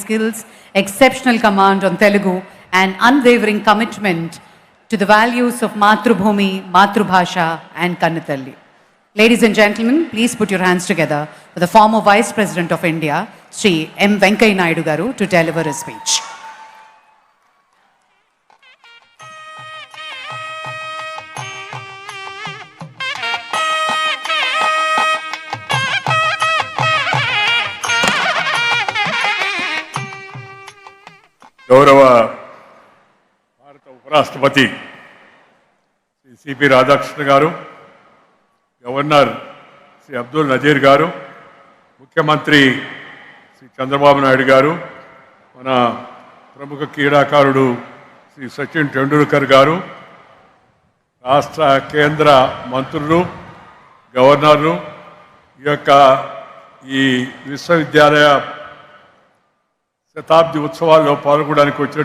skills, exceptional command on Telugu, and unwavering commitment to the values of Matrubhumi, Matrubhasha, and Kannatalli. Ladies and gentlemen, please put your hands together for the former Vice President of India, Sri M. Venkaiah Naidu Garu, to deliver a speech. గౌరవ భారత ఉపరాష్ట్రపతి Shri CP Radhakrishna గారు, governor Shri Abdul Nazir గారు, ముఖ్యమంత్రి శ్రీ చంద్రబాబు నాయుడు గారు, మన ప్రముఖ క్రీడాకారుడు శ్రీ సచిన్ టెండూల్కర్ గారు, రాష్ట్ర కేంద్ర మంత్రులు, గవర్నర్లు, ఈ విశ్వవిద్యాలయ శతాబ్ది ఉత్సవాల్లో పాల్గొనడానికి వచ్చిన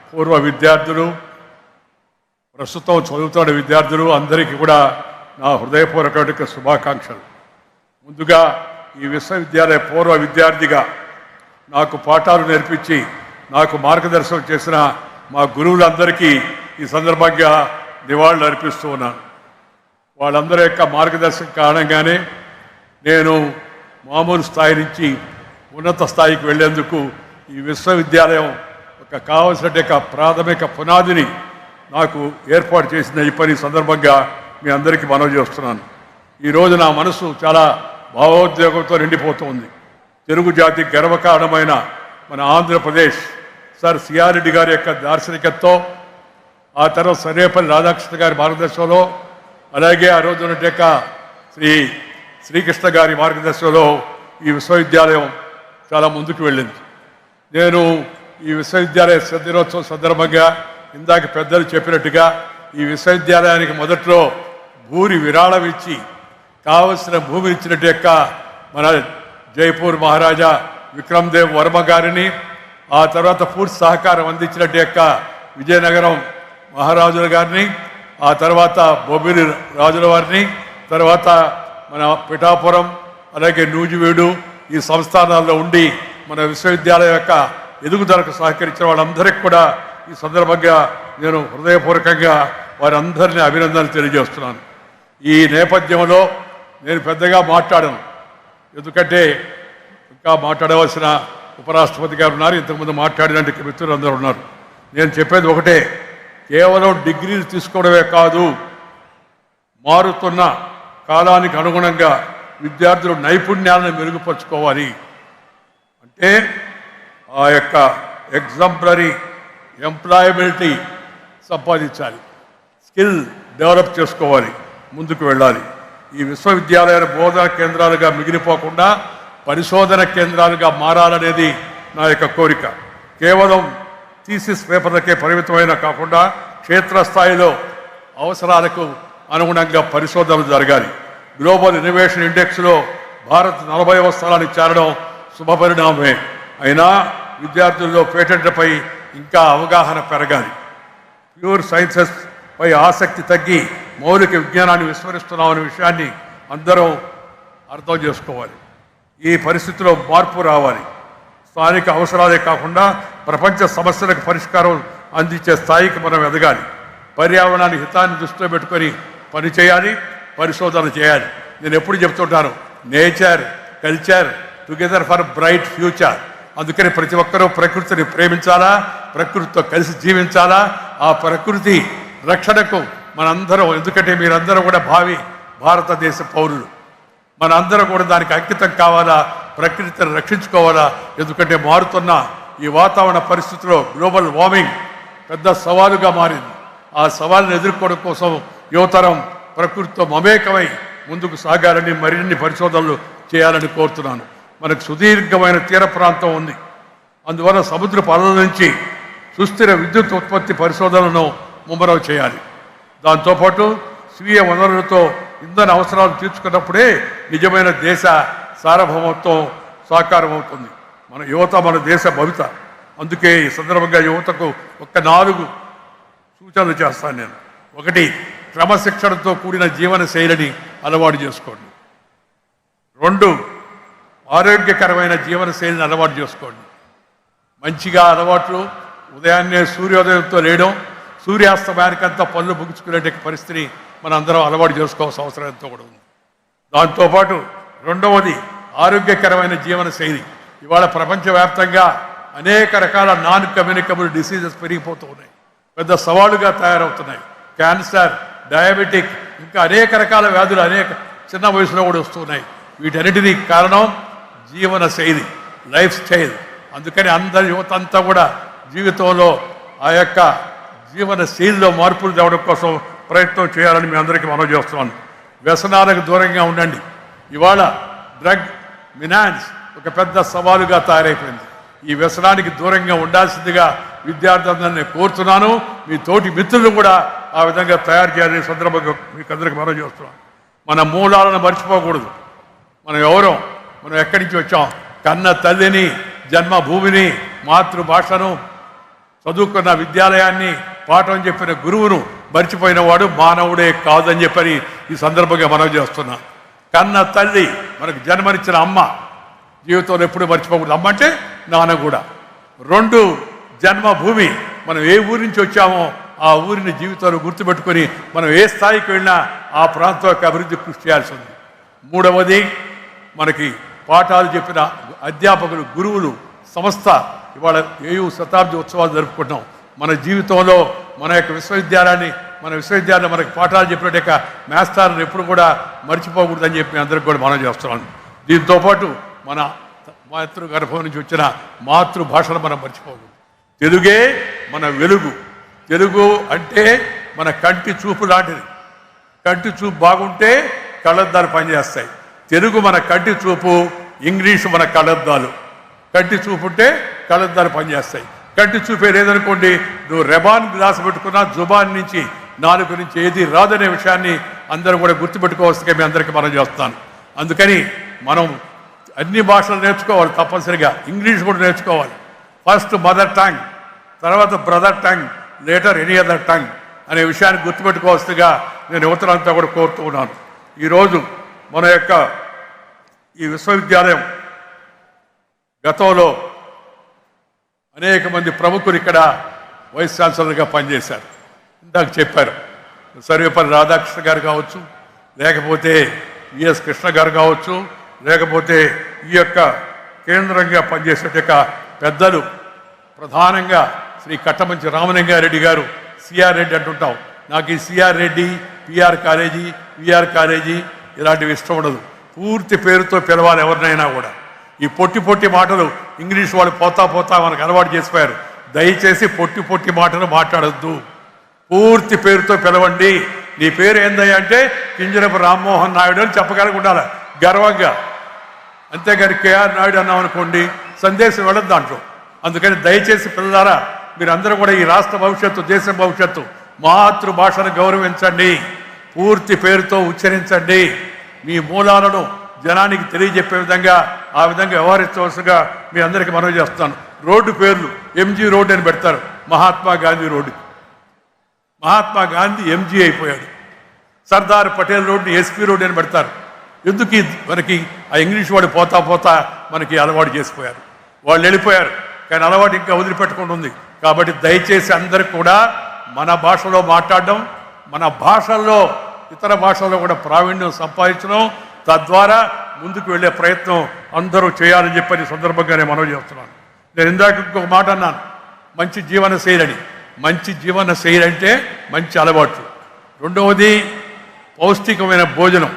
పూర్వ విద్యార్థులు, ప్రస్తుతం చదువుతున్న విద్యార్థులు అందరికీ కూడా నా హృదయపూర్వక శుభాకాంక్షలు. ముందుగా ఈ విశ్వవిద్యాలయ పూర్వ విద్యార్థిగా నాకు పాఠాలు నేర్పించి నాకు మార్గదర్శనం చేసిన మా గురువులందరికీ ఈ సందర్భంగా నివాళులు అర్పిస్తూ ఉన్నాను. వాళ్ళందరి యొక్క మార్గదర్శకం కారణంగానే నేను మామూలు స్థాయి నుంచి ఉన్నత స్థాయికి వెళ్లేందుకు ఈ విశ్వవిద్యాలయం కావలసిన ప్రాథమిక పునాదిని నాకు ఏర్పాటు చేసిన ఈ పని సందర్భంగా మీ అందరికీ మనవి చేస్తున్నాను. ఈరోజు నా మనసు చాలా భావోద్వేగంతో నిండిపోతుంది. తెలుగు జాతి గర్వకారణమైన మన ఆంధ్రప్రదేశ్ సార్ సిఆర్ రెడ్డి గారి యొక్క దార్శనికతతో, ఆ తర్వాత సర్వేపల్లి రాధాకృష్ణ గారి మార్గదర్శనంలో, అలాగే ఆ రోజు శ్రీకృష్ణ గారి మార్గదర్శనంలో ఈ విశ్వవిద్యాలయం చాలా ముందుకు వెళ్ళింది. నేను ఈ విశ్వవిద్యాలయ దినోత్సవం సందర్భంగా ఇందాక పెద్దలు చెప్పినట్టుగా ఈ విశ్వవిద్యాలయానికి మొదట్లో భూరి విరాళం ఇచ్చి కావలసిన భూమిని ఇచ్చినట్టు మన జైపూర్ మహారాజా విక్రమ్ దేవ్ వర్మ గారిని, ఆ తర్వాత పూర్తి సహకారం అందించినట్టు విజయనగరం మహారాజుల గారిని, ఆ తర్వాత బొబ్బిలి రాజుల వారిని, తర్వాత మన పిఠాపురం, అలాగే నూజివీడు ఈ సంస్థానాల్లో ఉండి మన విశ్వవిద్యాలయం యొక్క ఎదుగుదలకు సహకరించిన వాళ్ళందరికీ కూడా ఈ సందర్భంగా నేను హృదయపూర్వకంగా వారందరినీ అభినందనలు తెలియజేస్తున్నాను. ఈ నేపథ్యంలో నేను పెద్దగా మాట్లాడను, ఎందుకంటే ఇంకా మాట్లాడవలసిన ఉపరాష్ట్రపతి గారు ఉన్నారు, ఇంతకుముందు మాట్లాడినట్టు మిత్రులు అందరూ ఉన్నారు. నేను చెప్పేది ఒకటే, కేవలం డిగ్రీలు తీసుకోవడమే కాదు, మారుతున్న కాలానికి అనుగుణంగా విద్యార్థులు నైపుణ్యాలను మెరుగుపరుచుకోవాలి. అంటే ఆ యొక్క ఎగ్జాంపులరీ ఎంప్లాయబిలిటీ సంపాదించాలి, స్కిల్ డెవలప్ చేసుకోవాలి, ముందుకు వెళ్ళాలి. ఈ విశ్వవిద్యాలయాల బోధన కేంద్రాలుగా మిగిలిపోకుండా పరిశోధన కేంద్రాలుగా మారాలనేది నా యొక్క కోరిక. కేవలం థీసిస్ పేపర్లకే పరిమితమైన కాకుండా క్షేత్రస్థాయిలో అవసరాలకు అనుగుణంగా పరిశోధనలు జరగాలి. గ్లోబల్ ఇన్నోవేషన్ ఇండెక్స్లో భారత్ 40వ స్థానానికి చేరడం శుభపరిణామమే. అయినా విద్యార్థుల్లో పేటెంట్లపై ఇంకా అవగాహన పెరగాలి. ప్యూర్ సైన్సెస్ పై ఆసక్తి తగ్గి మౌలిక విజ్ఞానాన్ని విస్మరిస్తున్నామనే విషయాన్ని అందరం అర్థం చేసుకోవాలి. ఈ పరిస్థితిలో మార్పు రావాలి. స్థానిక అవసరాలే కాకుండా ప్రపంచ సమస్యలకు పరిష్కారం అందించే స్థాయికి మనం ఎదగాలి. పర్యావరణాన్ని హితాన్ని దృష్టిలో పెట్టుకొని పనిచేయాలి, పరిశోధన చేయాలి. నేను ఎప్పుడు చెప్తుంటాను, nature culture together for bright future. అందుకని ప్రతి ఒక్కరూ ప్రకృతిని ప్రేమించాలా, ప్రకృతితో కలిసి జీవించాలా. ఆ ప్రకృతి రక్షణకు మనందరం, ఎందుకంటే మీరందరూ కూడా భావి భారతదేశ పౌరులు, మనందరం కూడా దానికి అంకితం కావాలా, ప్రకృతిని రక్షించుకోవాలా. ఎందుకంటే మారుతున్న ఈ వాతావరణ పరిస్థితుల్లో గ్లోబల్ వార్మింగ్ పెద్ద సవాలుగా మారింది. ఆ సవాలును ఎదుర్కోవడం కోసం యువతరం ప్రకృతితో మమేకమై ముందుకు సాగాలని, మరిన్ని పరిశోధనలు చేయాలని కోరుతున్నాను. మనకు సుదీర్ఘమైన తీర ప్రాంతం ఉంది. అందువల్ల సముద్రపు అలల నుంచి సుస్థిర విద్యుత్ ఉత్పత్తి పరిశోధనలను ముమ్మరం చేయాలి. దాంతోపాటు స్వీయ వనరులతో ఇంధన అవసరాలు తీర్చుకున్నప్పుడే నిజమైన దేశ సార్వభౌమత్వం సాకారం అవుతుంది. మన యువత మన దేశ భవిత. అందుకే ఈ సందర్భంగా యువతకు 4 సూచనలు చేస్తాను నేను. 1, క్రమశిక్షణతో కూడిన జీవన శైలిని అలవాటు చేసుకోండి. 2, ఆరోగ్యకరమైన జీవన శైలిని అలవాటు చేసుకోండి. మంచిగా అలవాట్లు, ఉదయాన్నే సూర్యోదయంతో లేయడం, సూర్యాస్తమయానికంతా పళ్ళు ముగించుకునే పరిస్థితిని మనందరం అలవాటు చేసుకోవాల్సిన అవసరం ఎంతో కూడా ఉంది. దాంతోపాటు రెండవది ఆరోగ్యకరమైన జీవన శైలి. ఇవాళ ప్రపంచవ్యాప్తంగా అనేక రకాల నాన్ కమ్యూనికబుల్ డిసీజెస్ పెరిగిపోతూ ఉన్నాయి, పెద్ద సవాలుగా తయారవుతున్నాయి. క్యాన్సర్, డయాబెటిక్, ఇంకా అనేక రకాల వ్యాధులు అనేక చిన్న వయసులో కూడా వస్తున్నాయి. వీటన్నిటినీ కారణం జీవన శైలి, లైఫ్ స్టైల్. అందుకని అందరి యువత అంతా కూడా జీవితంలో ఆ యొక్క జీవన శైలిలో మార్పులు తేవడం కోసం ప్రయత్నం చేయాలని మీ అందరికీ మనవి చేస్తున్నాను. వ్యసనాలకు దూరంగా ఉండండి. ఇవాళ డ్రగ్ మినాన్స్ ఒక పెద్ద సవాలుగా తయారైపోయింది. ఈ వ్యసనానికి దూరంగా ఉండాల్సిందిగా విద్యార్థులందరినీ కోరుతున్నాను. మీ తోటి మిత్రులు కూడా ఆ విధంగా తయారు చేయాలని సందర్భంగా మీకు అందరికీ మనవి చేస్తున్నాను. మన మూలాలను మర్చిపోకూడదు. మనం ఎవరో, మనం ఎక్కడి నుంచి వచ్చాం, కన్న తల్లిని, జన్మభూమిని, మాతృభాషను, చదువుకున్న విద్యాలయాన్ని, పాఠం చెప్పిన గురువును మర్చిపోయిన వాడు మానవుడే కాదని చెప్పని ఈ సందర్భంగా మనవి చేస్తున్నాం. కన్న తల్లి, మనకు జన్మనిచ్చిన అమ్మ జీవితంలో ఎప్పుడు మర్చిపోకూడదు. అమ్మ అంటే నాన్న కూడా. రెండు, జన్మభూమి, మనం ఏ ఊరి నుంచి వచ్చామో ఆ ఊరిని జీవితంలో గుర్తుపెట్టుకొని మనం ఏ స్థాయికి వెళ్ళినా ఆ ప్రాంతం యొక్క అభివృద్ధి కృషి చేయాల్సి ఉంది. మూడవది, మనకి పాఠాలు చెప్పిన అధ్యాపకులు, గురువులు, సంస్థ. ఇవాళ 7వ శతాబ్ది ఉత్సవాలు జరుపుకుంటున్నాం. మన జీవితంలో మన యొక్క విశ్వవిద్యాలయం మనకి పాఠాలు చెప్పినట్టు యొక్క మేస్తాలను ఎప్పుడు కూడా మర్చిపోకూడదని చెప్పి అందరికి కూడా మనం చేస్తున్నాను. దీంతోపాటు మన మాతృగర్భం నుంచి వచ్చిన మాతృభాషను మనం మర్చిపోకూడదు. తెలుగే మన వెలుగు. తెలుగు అంటే మన కంటి చూపు లాంటిది. కంటి చూపు బాగుంటే కళ్ళద్దాలు పనిచేస్తాయి. తెలుగు మన కంటి చూపు, ఇంగ్లీషు మన కళ్ళద్దాలు. కంటి చూపు ఉంటే కళ్ళద్దాలు పనిచేస్తాయి. కంటి చూపే లేదనుకోండి, నువ్వు రెబాన్ గ్లాస్ పెట్టుకున్నా జుబాన్ నుంచి, నాలుగు నుంచి ఏది రాదనే విషయాన్ని అందరూ కూడా గుర్తుపెట్టుకోవాల్సిందిగా మీ అందరికీ మనం చేస్తాను. అందుకని మనం అన్ని భాషలు నేర్చుకోవాలి తప్పనిసరిగా. ఇంగ్లీష్ కూడా నేర్చుకోవాలి. ఫస్ట్ మదర్ టంగ్, తర్వాత brother tongue, later any other tongue అనే విషయాన్ని గుర్తుపెట్టుకోవాల్సిందిగా నేను యువతలంతా కూడా కోరుతూ ఉన్నాను. ఈరోజు మన యొక్క ఈ విశ్వవిద్యాలయం గతంలో అనేక మంది ప్రముఖులు ఇక్కడ వైస్ ఛాన్సలర్గా పనిచేశారు. ఇందాక చెప్పారు, సర్వేపల్లి రాధాకృష్ణ గారు కావచ్చు, లేకపోతే విఎస్ కృష్ణ గారు కావచ్చు, లేకపోతే ఈ యొక్క కేంద్రంగా పనిచేసే యొక్క పెద్దలు, ప్రధానంగా శ్రీ కట్టమంచి రామలింగారెడ్డి గారు, సిఆర్ రెడ్డి అంటుంటాం. నాకు ఈ C R Reddy, P R college, V R college ఇలాంటివి ఇష్టం ఉండదు. పూర్తి పేరుతో పిలవాలి ఎవరినైనా కూడా. ఈ పొట్టి పొట్టి మాటలు ఇంగ్లీష్ వాళ్ళు పోతా పోతా మనకు అలవాటు చేసిపోయారు. దయచేసి పొట్టి పొట్టి మాటలు మాట్లాడద్దు. పూర్తి పేరుతో పిలవండి. నీ పేరు ఏందయ్యా అంటే కింజరపు రామ్మోహన్ నాయుడు అని చెప్పగలిగి ఉండాలి గర్వంగా. అంతేగాని కేఆర్ నాయుడు అన్నాం అనుకోండి, సందేశం వెళ్ళదు దాంట్లో. అందుకని దయచేసి పిల్లలారా, మీరందరూ కూడా ఈ రాష్ట్ర భవిష్యత్తు, దేశ భవిష్యత్తు, మాతృభాషను గౌరవించండి. పూర్తి పేరుతో ఉచ్చరించండి. మీ మూలాలను జనానికి తెలియజెప్పే విధంగా ఆ విధంగా వ్యవహరించవలసిగా మీ అందరికీ మనవి చేస్తాను. రోడ్డు పేర్లు ఎంజీ రోడ్డు అని పెడతారు. మహాత్మా గాంధీ రోడ్డు, మహాత్మా గాంధీ ఎంజీ అయిపోయాడు. సర్దార్ పటేల్ రోడ్డుని ఎస్పీ రోడ్డు అని పెడతారు. ఎందుకు మనకి ఆ ఇంగ్లీష్ వాడు పోతా పోతా మనకి అలవాటు చేసిపోయారు. వాళ్ళు వెళ్ళిపోయారు, కానీ అలవాటు ఇంకా వదిలిపెట్టకుండా ఉంది. కాబట్టి దయచేసి అందరికి కూడా మన భాషలో మాట్లాడడం, మన భాషల్లో ఇతర భాషల్లో కూడా ప్రావీణ్యం సంపాదించడం, తద్వారా ముందుకు వెళ్ళే ప్రయత్నం అందరూ చేయాలని చెప్పని సందర్భంగా నేను మనవి చేస్తున్నాను. నేను ఇందాక ఇంకొక మాట అన్నాను, మంచి జీవన శైలి. మంచి జీవన శైలి అంటే మంచి అలవాట్లు. రెండవది పౌష్టికమైన భోజనం.